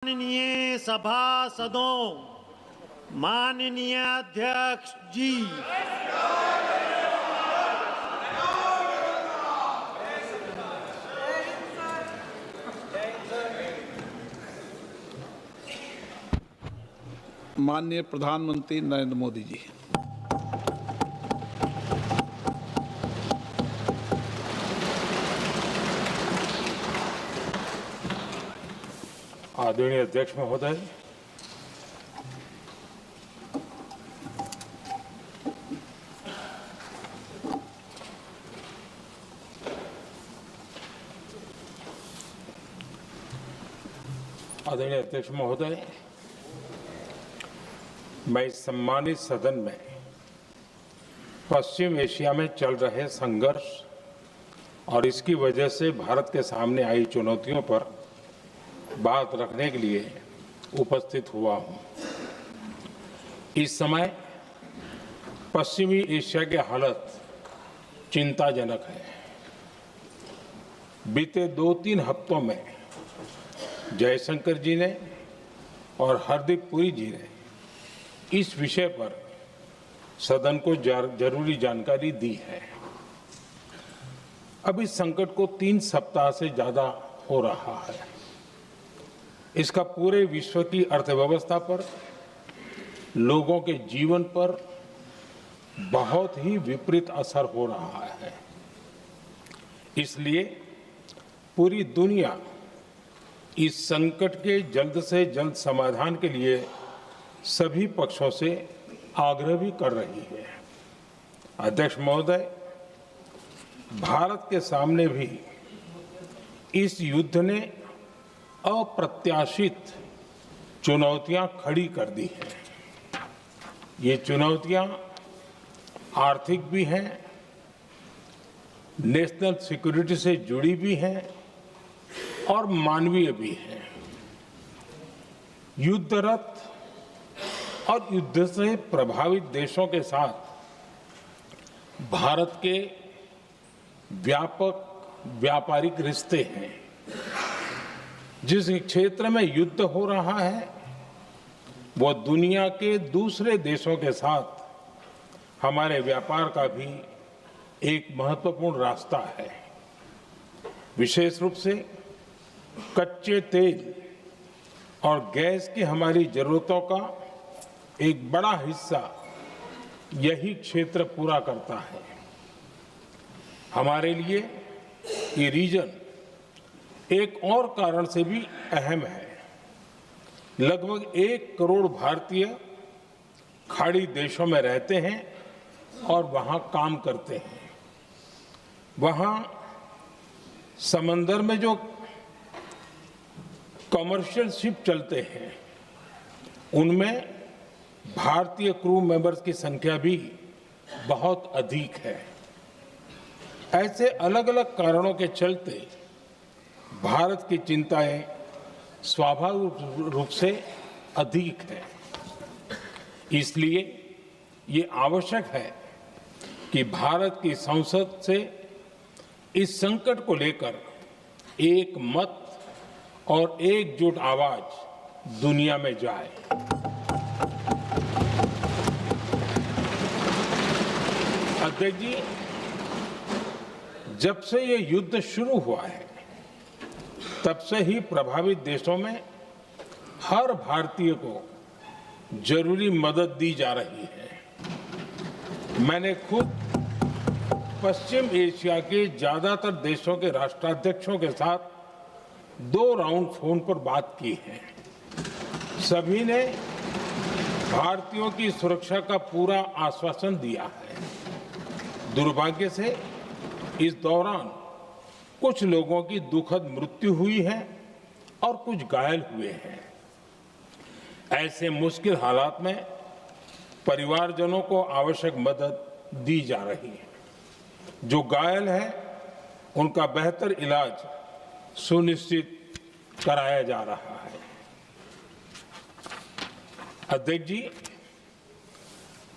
माननीय सभासदों, माननीय अध्यक्ष जी, माननीय प्रधानमंत्री नरेंद्र मोदी जी। आदरणीय अध्यक्ष महोदय, मैं इस सम्मानित सदन में पश्चिम एशिया में चल रहे संघर्ष और इसकी वजह से भारत के सामने आई चुनौतियों पर बात रखने के लिए उपस्थित हुआ हूं। इस समय पश्चिमी एशिया की हालत चिंताजनक है। बीते 2-3 हफ्तों में जयशंकर जी ने और हरदीप पुरी जी ने इस विषय पर सदन को जरूरी जानकारी दी है। अब इस संकट को 3 सप्ताह से ज्यादा हो रहा है। इसका पूरे विश्व की अर्थव्यवस्था पर, लोगों के जीवन पर बहुत ही विपरीत असर हो रहा है। इसलिए पूरी दुनिया इस संकट के जल्द से जल्द समाधान के लिए सभी पक्षों से आग्रह भी कर रही है। अध्यक्ष महोदय, भारत के सामने भी इस युद्ध ने अप्रत्याशित चुनौतियां खड़ी कर दी हैं। ये चुनौतियां आर्थिक भी हैं, नेशनल सिक्योरिटी से जुड़ी भी हैं और मानवीय भी हैं। युद्धरत और युद्ध से प्रभावित देशों के साथ भारत के व्यापक व्यापारिक रिश्ते हैं। जिस क्षेत्र में युद्ध हो रहा है वो दुनिया के दूसरे देशों के साथ हमारे व्यापार का भी एक महत्वपूर्ण रास्ता है। विशेष रूप से कच्चे तेल और गैस की हमारी जरूरतों का एक बड़ा हिस्सा यही क्षेत्र पूरा करता है। हमारे लिए ये रीजन एक और कारण से भी अहम है। लगभग 1 करोड़ भारतीय खाड़ी देशों में रहते हैं और वहां काम करते हैं। वहां समंदर में जो कमर्शियल शिप चलते हैं उनमें भारतीय क्रू मेंबर्स की संख्या भी बहुत अधिक है। ऐसे अलग अलग कारणों के चलते भारत की चिंताएं स्वाभाविक रूप से अधिक है। इसलिए ये आवश्यक है कि भारत की संसद से इस संकट को लेकर एक मत और एकजुट आवाज दुनिया में जाए। अध्यक्ष जी, जब से ये युद्ध शुरू हुआ है तब से ही प्रभावित देशों में हर भारतीय को जरूरी मदद दी जा रही है। मैंने खुद पश्चिम एशिया के ज्यादातर देशों के राष्ट्राध्यक्षों के साथ 2 राउंड फोन पर बात की है। सभी ने भारतीयों की सुरक्षा का पूरा आश्वासन दिया है। दुर्भाग्य से इस दौरान कुछ लोगों की दुखद मृत्यु हुई है और कुछ घायल हुए हैं। ऐसे मुश्किल हालात में परिवारजनों को आवश्यक मदद दी जा रही है। जो घायल हैं उनका बेहतर इलाज सुनिश्चित कराया जा रहा है। अध्यक्ष जी,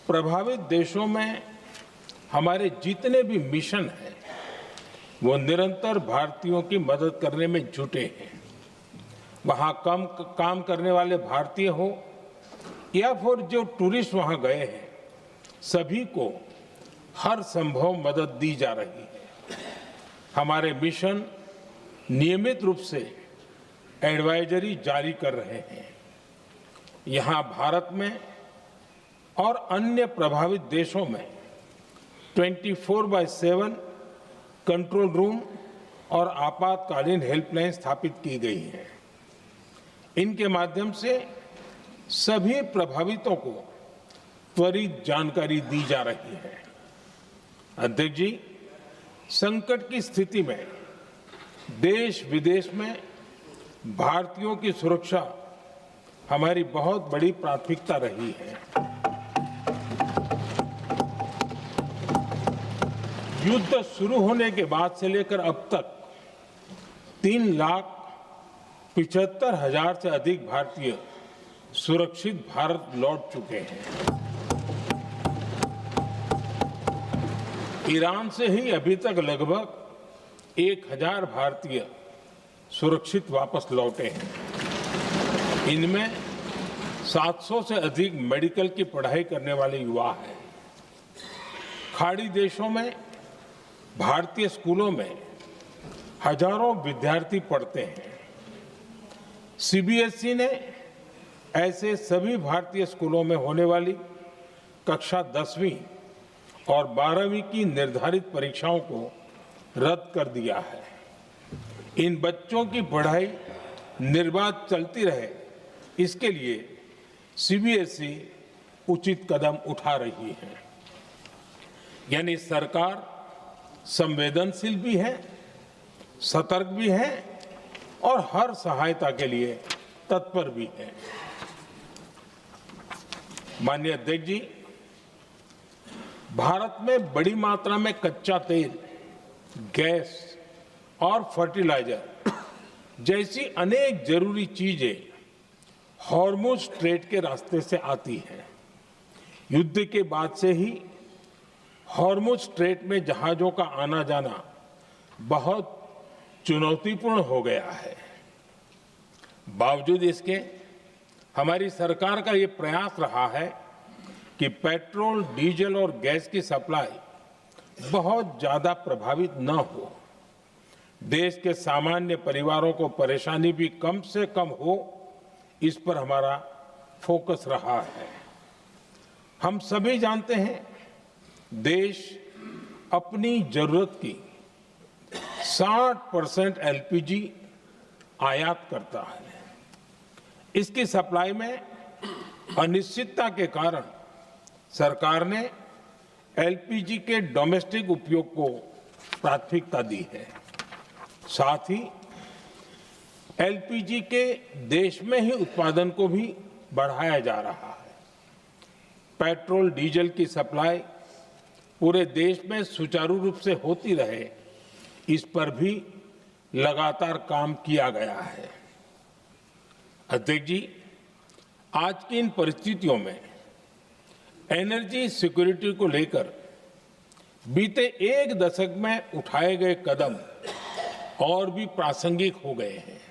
प्रभावित देशों में हमारे जितने भी मिशन हैं वो निरंतर भारतीयों की मदद करने में जुटे हैं। वहां कम काम करने वाले भारतीय हो या फिर जो टूरिस्ट वहां गए हैं, सभी को हर संभव मदद दी जा रही है। हमारे मिशन नियमित रूप से एडवाइजरी जारी कर रहे हैं। यहां भारत में और अन्य प्रभावित देशों में 24/7 कंट्रोल रूम और आपातकालीन हेल्पलाइन स्थापित की गई है। इनके माध्यम से सभी प्रभावितों को त्वरित जानकारी दी जा रही है। अध्यक्ष जी, संकट की स्थिति में देश विदेश में भारतीयों की सुरक्षा हमारी बहुत बड़ी प्राथमिकता रही है। युद्ध शुरू होने के बाद से लेकर अब तक 3,75,000 से अधिक भारतीय सुरक्षित भारत लौट चुके हैं। ईरान से ही अभी तक लगभग 1,000 भारतीय सुरक्षित वापस लौटे हैं। इनमें 700 से अधिक मेडिकल की पढ़ाई करने वाले युवा हैं। खाड़ी देशों में भारतीय स्कूलों में हजारों विद्यार्थी पढ़ते हैं। सीबीएसई ने ऐसे सभी भारतीय स्कूलों में होने वाली कक्षा 10वीं और 12वीं की निर्धारित परीक्षाओं को रद्द कर दिया है। इन बच्चों की पढ़ाई निर्बाध चलती रहे, इसके लिए सीबीएसई उचित कदम उठा रही है। यानी सरकार संवेदनशील भी है, सतर्क भी है और हर सहायता के लिए तत्पर भी है। माननीय अध्यक्ष जी, भारत में बड़ी मात्रा में कच्चा तेल, गैस और फर्टिलाइजर जैसी अनेक जरूरी चीजें हॉर्मुज स्ट्रेट के रास्ते से आती हैं। युद्ध के बाद से ही हॉर्मुज स्ट्रेट में जहाजों का आना जाना बहुत चुनौतीपूर्ण हो गया है। बावजूद इसके हमारी सरकार का ये प्रयास रहा है कि पेट्रोल, डीजल और गैस की सप्लाई बहुत ज्यादा प्रभावित न हो। देश के सामान्य परिवारों को परेशानी भी कम से कम हो, इस पर हमारा फोकस रहा है। हम सभी जानते हैं, देश अपनी जरूरत की 60% एलपीजी आयात करता है। इसकी सप्लाई में अनिश्चितता के कारण सरकार ने एलपीजी के डोमेस्टिक उपयोग को प्राथमिकता दी है। साथ ही एलपीजी के देश में ही उत्पादन को भी बढ़ाया जा रहा है। पेट्रोल, डीजल की सप्लाई पूरे देश में सुचारू रूप से होती रहे, इस पर भी लगातार काम किया गया है। अध्यक्ष जी, आज की इन परिस्थितियों में एनर्जी सिक्योरिटी को लेकर बीते एक दशक में उठाए गए कदम और भी प्रासंगिक हो गए हैं।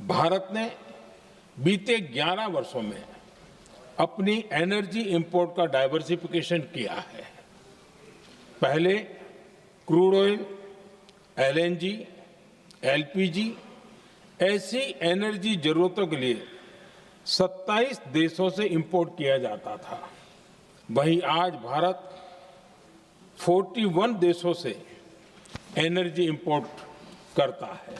भारत ने बीते 11 वर्षों में अपनी एनर्जी इंपोर्ट का डाइवर्सिफिकेशन किया है। पहले क्रूड ऑयल, एलएनजी, एलपीजी ऐसी एनर्जी जरूरतों के लिए 27 देशों से इंपोर्ट किया जाता था। वहीं आज भारत 41 देशों से एनर्जी इंपोर्ट करता है।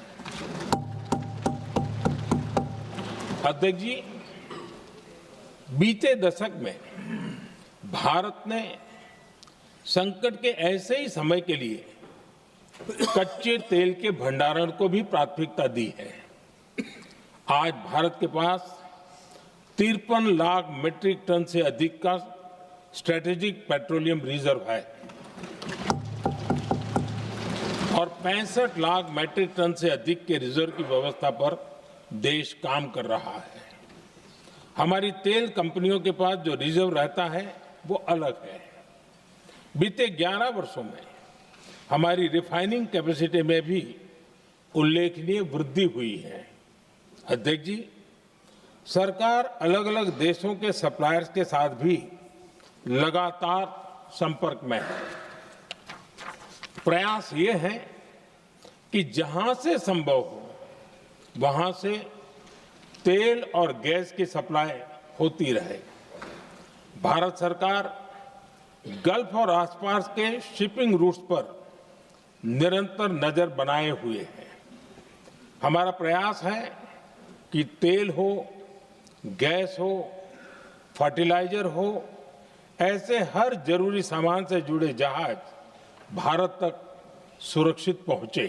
अध्यक्ष जी, बीते दशक में भारत ने संकट के ऐसे ही समय के लिए कच्चे तेल के भंडारण को भी प्राथमिकता दी है। आज भारत के पास 53 लाख मीट्रिक टन से अधिक का स्ट्रेटेजिक पेट्रोलियम रिजर्व है और 65 लाख मीट्रिक टन से अधिक के रिजर्व की व्यवस्था पर देश काम कर रहा है। हमारी तेल कंपनियों के पास जो रिजर्व रहता है वो अलग है। बीते 11 वर्षों में हमारी रिफाइनिंग कैपेसिटी में भी उल्लेखनीय वृद्धि हुई है। अध्यक्ष जी, सरकार अलग अलग देशों के सप्लायर्स के साथ भी लगातार संपर्क में है। प्रयास ये है कि जहां से संभव हो वहां से तेल और गैस की सप्लाई होती रहे। भारत सरकार गल्फ और आसपास के शिपिंग रूट्स पर निरंतर नजर बनाए हुए है। हमारा प्रयास है कि तेल हो, गैस हो, फर्टिलाइजर हो, ऐसे हर जरूरी सामान से जुड़े जहाज भारत तक सुरक्षित पहुंचे।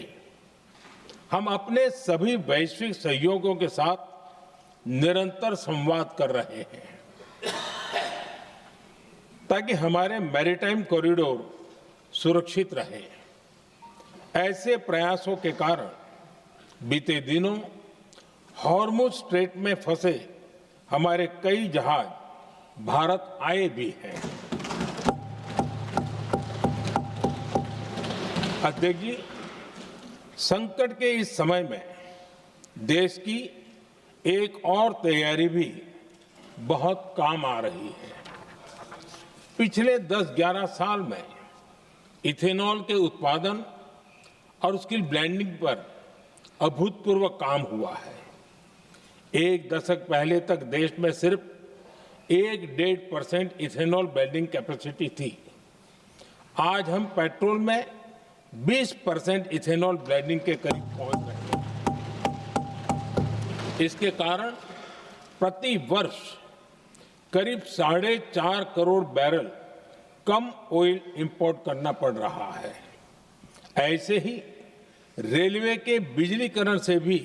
हम अपने सभी वैश्विक सहयोगियों के साथ निरंतर संवाद कर रहे हैं ताकि हमारे मैरीटाइम कॉरिडोर सुरक्षित रहे। ऐसे प्रयासों के कारण बीते दिनों हॉर्मुज स्ट्रेट में फंसे हमारे कई जहाज भारत आए भी हैं। अध्यक्ष जी, संकट के इस समय में देश की एक और तैयारी भी बहुत काम आ रही है। पिछले 10-11 साल में इथेनॉल के उत्पादन और उसकी ब्लेंडिंग पर अभूतपूर्व काम हुआ है। एक दशक पहले तक देश में सिर्फ 1-1.5% इथेनॉल ब्लेंडिंग कैपेसिटी थी। आज हम पेट्रोल में 20% इथेनॉल ब्लेंडिंग के करीब पहुंच रहे हैं। इसके कारण प्रति वर्ष करीब 4.5 करोड़ बैरल कम ऑयल इंपोर्ट करना पड़ रहा है। ऐसे ही रेलवे के बिजलीकरण से भी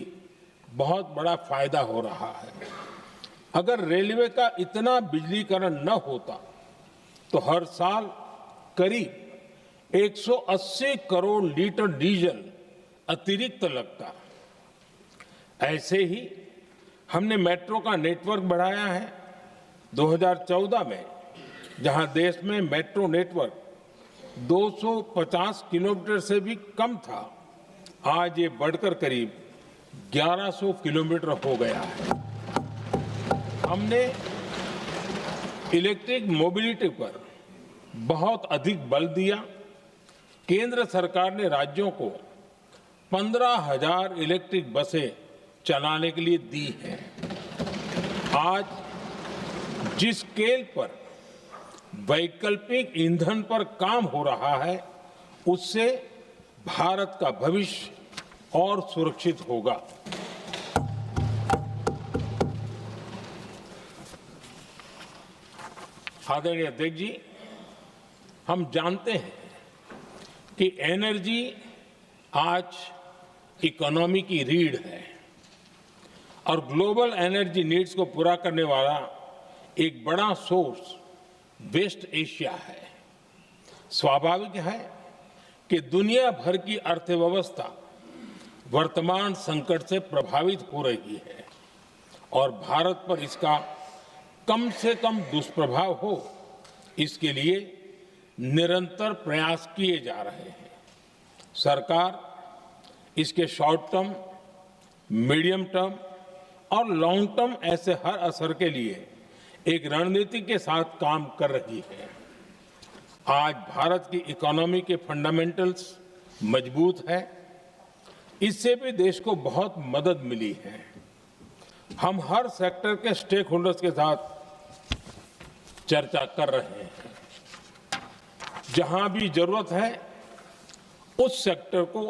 बहुत बड़ा फायदा हो रहा है। अगर रेलवे का इतना बिजलीकरण न होता तो हर साल करीब 180 करोड़ लीटर डीजल अतिरिक्त लगता। ऐसे ही हमने मेट्रो का नेटवर्क बढ़ाया है। 2014 में जहां देश में मेट्रो नेटवर्क 250 किलोमीटर से भी कम था, आज ये बढ़कर करीब 1100 किलोमीटर हो गया है। हमने इलेक्ट्रिक मोबिलिटी पर बहुत अधिक बल दिया। केंद्र सरकार ने राज्यों को 15,000 इलेक्ट्रिक बसें चलाने के लिए दी है। आज जिस स्केल पर वैकल्पिक ईंधन पर काम हो रहा है, उससे भारत का भविष्य और सुरक्षित होगा। आदरणीय अध्यक्ष जी, हम जानते हैं कि एनर्जी आज इकोनॉमी की रीढ़ है और ग्लोबल एनर्जी नीड्स को पूरा करने वाला एक बड़ा सोर्स वेस्ट एशिया है। स्वाभाविक है कि दुनिया भर की अर्थव्यवस्था वर्तमान संकट से प्रभावित हो रही है और भारत पर इसका कम से कम दुष्प्रभाव हो, इसके लिए निरंतर प्रयास किए जा रहे हैं। सरकार इसके शॉर्ट टर्म, मीडियम टर्म और लॉन्ग टर्म ऐसे हर असर के लिए एक रणनीति के साथ काम कर रही है। आज भारत की इकोनॉमी के फंडामेंटल्स मजबूत है। इससे भी देश को बहुत मदद मिली है। हम हर सेक्टर के स्टेक होल्डर्स के साथ चर्चा कर रहे हैं। जहां भी जरूरत है उस सेक्टर को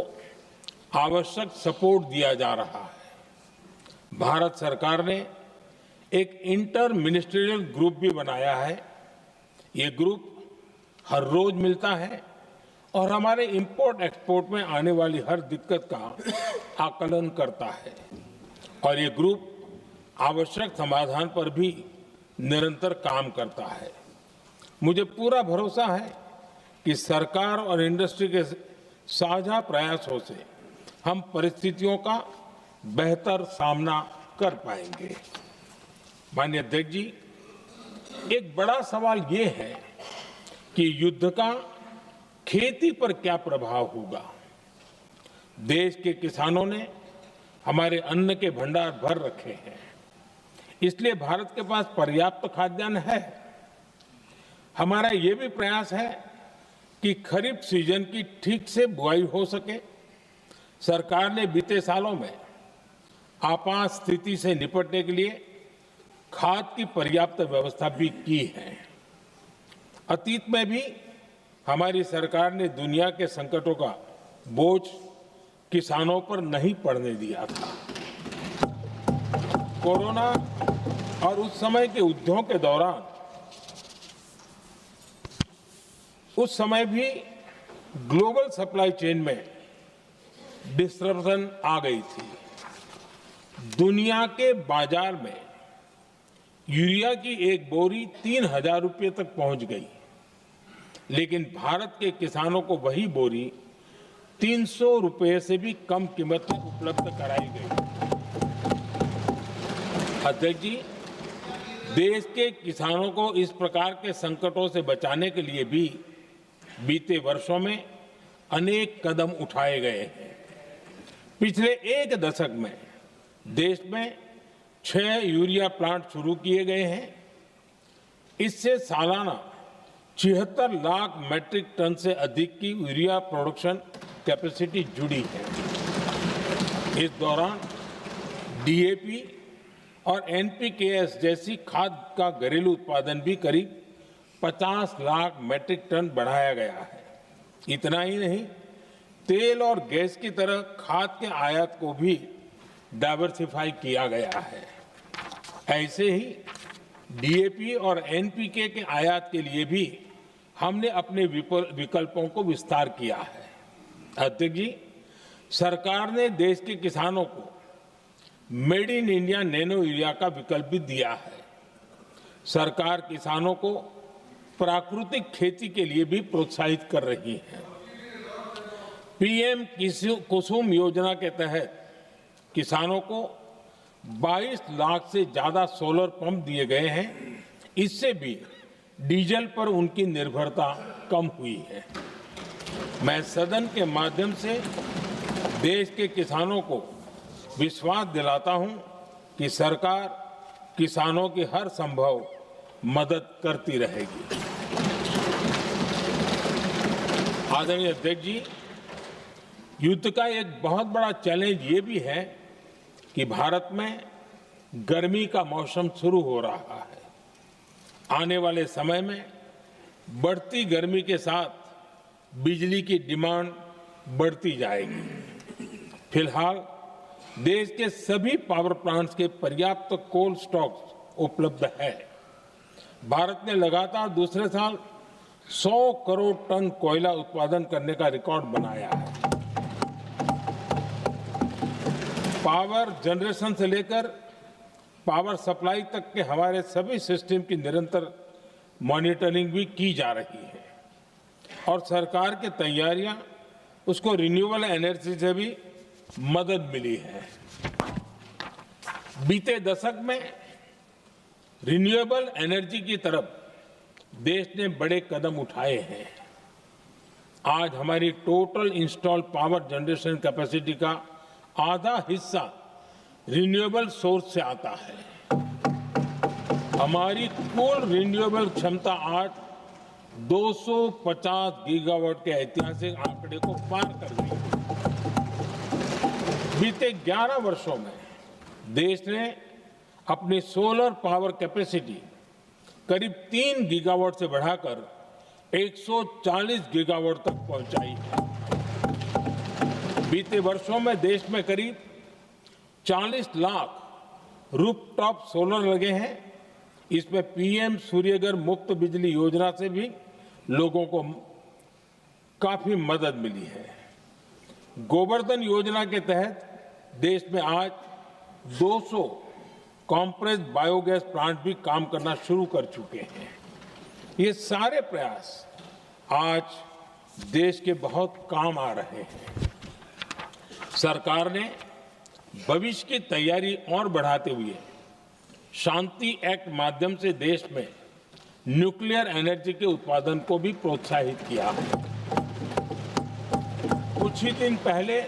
आवश्यक सपोर्ट दिया जा रहा है। भारत सरकार ने एक इंटर मिनिस्ट्रियल ग्रुप भी बनाया है। ये ग्रुप हर रोज मिलता है और हमारे इंपोर्ट एक्सपोर्ट में आने वाली हर दिक्कत का आकलन करता है और ये ग्रुप आवश्यक समाधान पर भी निरंतर काम करता है। मुझे पूरा भरोसा है कि सरकार और इंडस्ट्री के साझा प्रयासों से हम परिस्थितियों का बेहतर सामना कर पाएंगे। माननीय अध्यक्ष जी, एक बड़ा सवाल ये है कि युद्ध का खेती पर क्या प्रभाव होगा। देश के किसानों ने हमारे अन्न के भंडार भर रखे हैं। इसलिए भारत के पास पर्याप्त खाद्यान्न है। हमारा ये भी प्रयास है कि खरीफ सीजन की ठीक से बुआई हो सके। सरकार ने बीते सालों में आपात स्थिति से निपटने के लिए खाद की पर्याप्त व्यवस्था भी की है। अतीत में भी हमारी सरकार ने दुनिया के संकटों का बोझ किसानों पर नहीं पड़ने दिया था। कोरोना और उस समय के युद्धों के दौरान उस समय भी ग्लोबल सप्लाई चेन में डिस्टरप्शन आ गई थी। दुनिया के बाजार में यूरिया की एक बोरी 3,000 रुपये तक पहुंच गई, लेकिन भारत के किसानों को वही बोरी 300 रुपये से भी कम कीमत में उपलब्ध कराई गई। अध्यक्ष जी, देश के किसानों को इस प्रकार के संकटों से बचाने के लिए भी बीते वर्षों में अनेक कदम उठाए गए हैं। पिछले एक दशक में देश में 6 यूरिया प्लांट शुरू किए गए हैं। इससे सालाना 76 लाख मैट्रिक टन से अधिक की यूरिया प्रोडक्शन कैपेसिटी जुड़ी है। इस दौरान डीएपी और एनपीकेएस जैसी खाद का घरेलू उत्पादन भी करीब 50 लाख मैट्रिक टन बढ़ाया गया है। इतना ही नहीं, तेल और गैस की तरह खाद के आयात को भी डाइवर्सिफाई किया गया है। ऐसे ही डीएपी और एनपीके के आयात के लिए भी हमने अपने विकल्पों को विस्तार किया है। अध्यक्ष जी, सरकार ने देश के किसानों को made in India nano urea का विकल्प भी दिया है। सरकार किसानों को प्राकृतिक खेती के लिए भी प्रोत्साहित कर रही है। पीएम कुसुम योजना के तहत किसानों को 22 लाख से ज्यादा सोलर पंप दिए गए हैं। इससे भी डीजल पर उनकी निर्भरता कम हुई है। मैं सदन के माध्यम से देश के किसानों को विश्वास दिलाता हूं कि सरकार किसानों की हर संभव मदद करती रहेगी। आदरणीय अध्यक्ष जी, युद्ध का एक बहुत बड़ा चैलेंज ये भी है कि भारत में गर्मी का मौसम शुरू हो रहा है। आने वाले समय में बढ़ती गर्मी के साथ बिजली की डिमांड बढ़ती जाएगी। फिलहाल देश के सभी पावर प्लांट्स के पर्याप्त कोल स्टॉक उपलब्ध है। भारत ने लगातार दूसरे साल 100 करोड़ टन कोयला उत्पादन करने का रिकॉर्ड बनाया है। पावर जनरेशन से लेकर पावर सप्लाई तक के हमारे सभी सिस्टम की निरंतर मॉनिटरिंग भी की जा रही है और सरकार की तैयारियां उसको रिन्यूएबल एनर्जी से भी मदद मिली है। बीते दशक में रिन्यूएबल एनर्जी की तरफ देश ने बड़े कदम उठाए हैं। आज हमारी total installed power generation capacity का आधा हिस्सा रिन्यूएबल सोर्स से आता है। हमारी कुल रिन्यूएबल क्षमता आज 250 गीगावाट के ऐतिहासिक आंकड़े को पार कर गई है। बीते 11 वर्षों में देश ने अपनी सोलर पावर कैपेसिटी करीब 3 गीगावाट से बढ़ाकर 140 गीगावाट तक पहुंचाई है। बीते वर्षों में देश में करीब 40 लाख रूफटॉप सोलर लगे हैं। इसमें पीएम सूर्यघर मुफ्त बिजली योजना से भी लोगों को काफी मदद मिली है। गोवर्धन योजना के तहत देश में आज 200 कॉम्प्रेस्ड बायोगैस प्लांट भी काम करना शुरू कर चुके हैं। ये सारे प्रयास आज देश के बहुत काम आ रहे हैं। सरकार ने भविष्य की तैयारी और बढ़ाते हुए शांति एक्ट माध्यम से देश में न्यूक्लियर एनर्जी के उत्पादन को भी प्रोत्साहित किया है। कुछ ही दिन पहले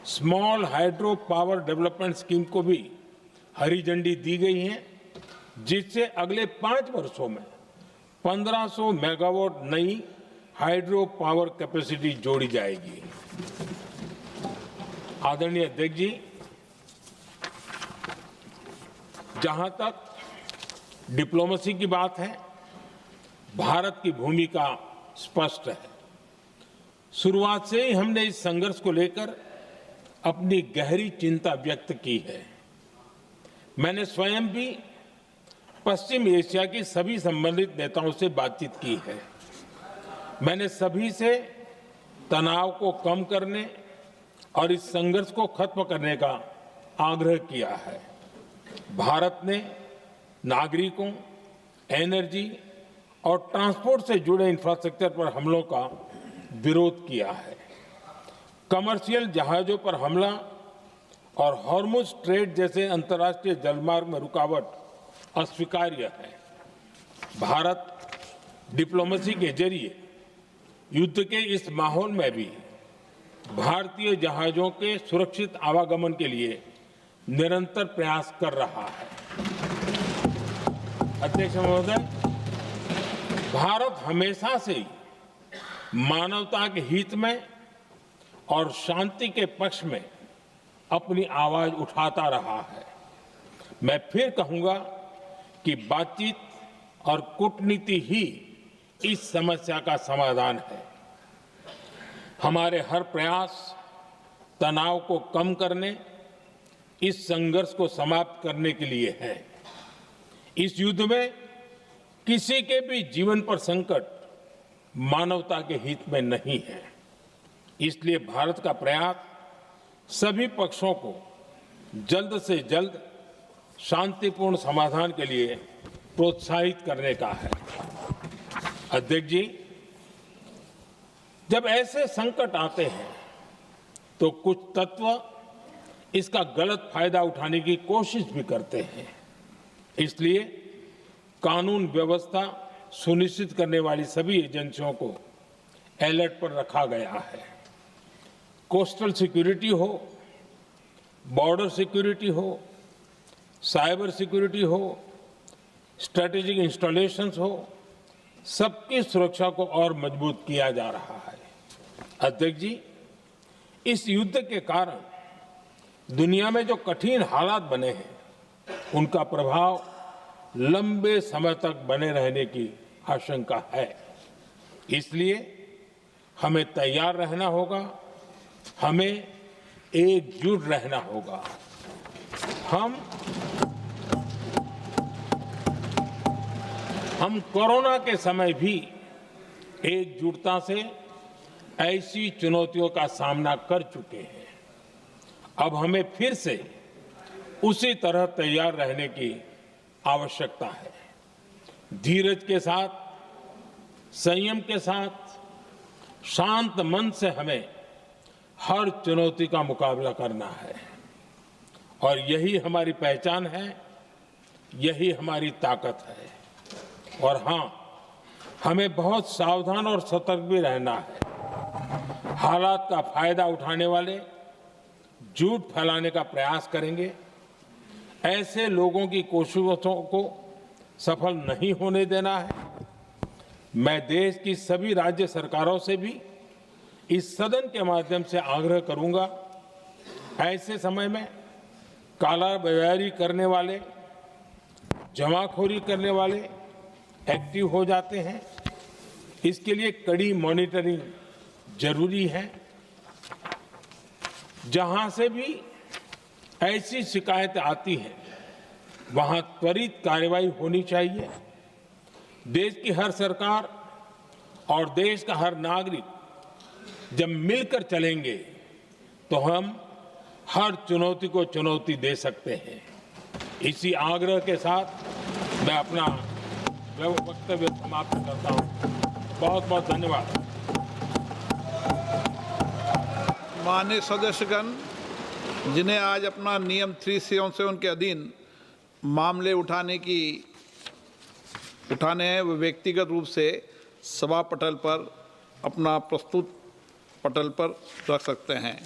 small hydro power development scheme को भी हरी झंडी दी गई है, जिससे अगले 5 वर्षों में 1500 मेगावाट नई हाइड्रो पावर कैपेसिटी जोड़ी जाएगी। आदरणीय अध्यक्ष जी, जहां तक डिप्लोमेसी की बात है, भारत की भूमिका स्पष्ट है। शुरुआत से ही हमने इस संघर्ष को लेकर अपनी गहरी चिंता व्यक्त की है। मैंने स्वयं भी पश्चिम एशिया की सभी संबंधित नेताओं से बातचीत की है। मैंने सभी से तनाव को कम करने और इस संघर्ष को खत्म करने का आग्रह किया है। भारत ने नागरिकों, एनर्जी और ट्रांसपोर्ट से जुड़े इंफ्रास्ट्रक्चर पर हमलों का विरोध किया है। कमर्शियल जहाजों पर हमला और हॉर्मुज स्ट्रेट जैसे अंतर्राष्ट्रीय जलमार्ग में रुकावट अस्वीकार्य है। भारत डिप्लोमेसी के जरिए युद्ध के इस माहौल में भी भारतीय जहाजों के सुरक्षित आवागमन के लिए निरंतर प्रयास कर रहा है। अध्यक्ष महोदय, भारत हमेशा से ही मानवता के हित में और शांति के पक्ष में अपनी आवाज उठाता रहा है। मैं फिर कहूंगा कि बातचीत और कूटनीति ही इस समस्या का समाधान है। हमारे हर प्रयास तनाव को कम करने, इस संघर्ष को समाप्त करने के लिए है। इस युद्ध में किसी के भी जीवन पर संकट मानवता के हित में नहीं है। इसलिए भारत का प्रयास सभी पक्षों को जल्द से जल्द शांतिपूर्ण समाधान के लिए प्रोत्साहित करने का है। अध्यक्ष जी, जब ऐसे संकट आते हैं तो कुछ तत्व इसका गलत फायदा उठाने की कोशिश भी करते हैं। इसलिए कानून व्यवस्था सुनिश्चित करने वाली सभी एजेंसियों को अलर्ट पर रखा गया है। कोस्टल सिक्योरिटी हो, बॉर्डर सिक्योरिटी हो, साइबर सिक्योरिटी हो, स्ट्रेटेजिक इंस्टॉलेशंस हो, सबकी सुरक्षा को और मजबूत किया जा रहा है। अध्यक्ष जी, इस युद्ध के कारण दुनिया में जो कठिन हालात बने हैं, उनका प्रभाव लंबे समय तक बने रहने की आशंका है। इसलिए हमें तैयार रहना होगा, हमें एकजुट रहना होगा। हम कोरोना के समय भी एकजुटता से ऐसी चुनौतियों का सामना कर चुके हैं। अब हमें फिर से उसी तरह तैयार रहने की आवश्यकता है। धीरज के साथ, संयम के साथ, शांत मन से हमें हर चुनौती का मुकाबला करना है और यही हमारी पहचान है, यही हमारी ताकत है। और हां, हमें बहुत सावधान और सतर्क भी रहना है। हालात का फायदा उठाने वाले झूठ फैलाने का प्रयास करेंगे, ऐसे लोगों की कोशिशों को सफल नहीं होने देना है। मैं देश की सभी राज्य सरकारों से भी इस सदन के माध्यम से आग्रह करूंगा, ऐसे समय में कालाबाजारी करने वाले, जमाखोरी करने वाले एक्टिव हो जाते हैं। इसके लिए कड़ी मॉनिटरिंग जरूरी है। जहां से भी ऐसी शिकायतें आती हैं, वहां त्वरित कार्रवाई होनी चाहिए। देश की हर सरकार और देश का हर नागरिक जब मिलकर चलेंगे तो हम हर चुनौती को चुनौती दे सकते हैं। इसी आग्रह के साथ मैं अपना वक्तव्य समाप्त करता हूं। बहुत बहुत धन्यवाद। माननीय सदस्यगण, जिन्हें आज अपना नियम 377 के अधीन मामले उठाने हैं, वो व्यक्तिगत रूप से सभा पटल पर अपना प्रस्तुत पटल पर रख सकते हैं।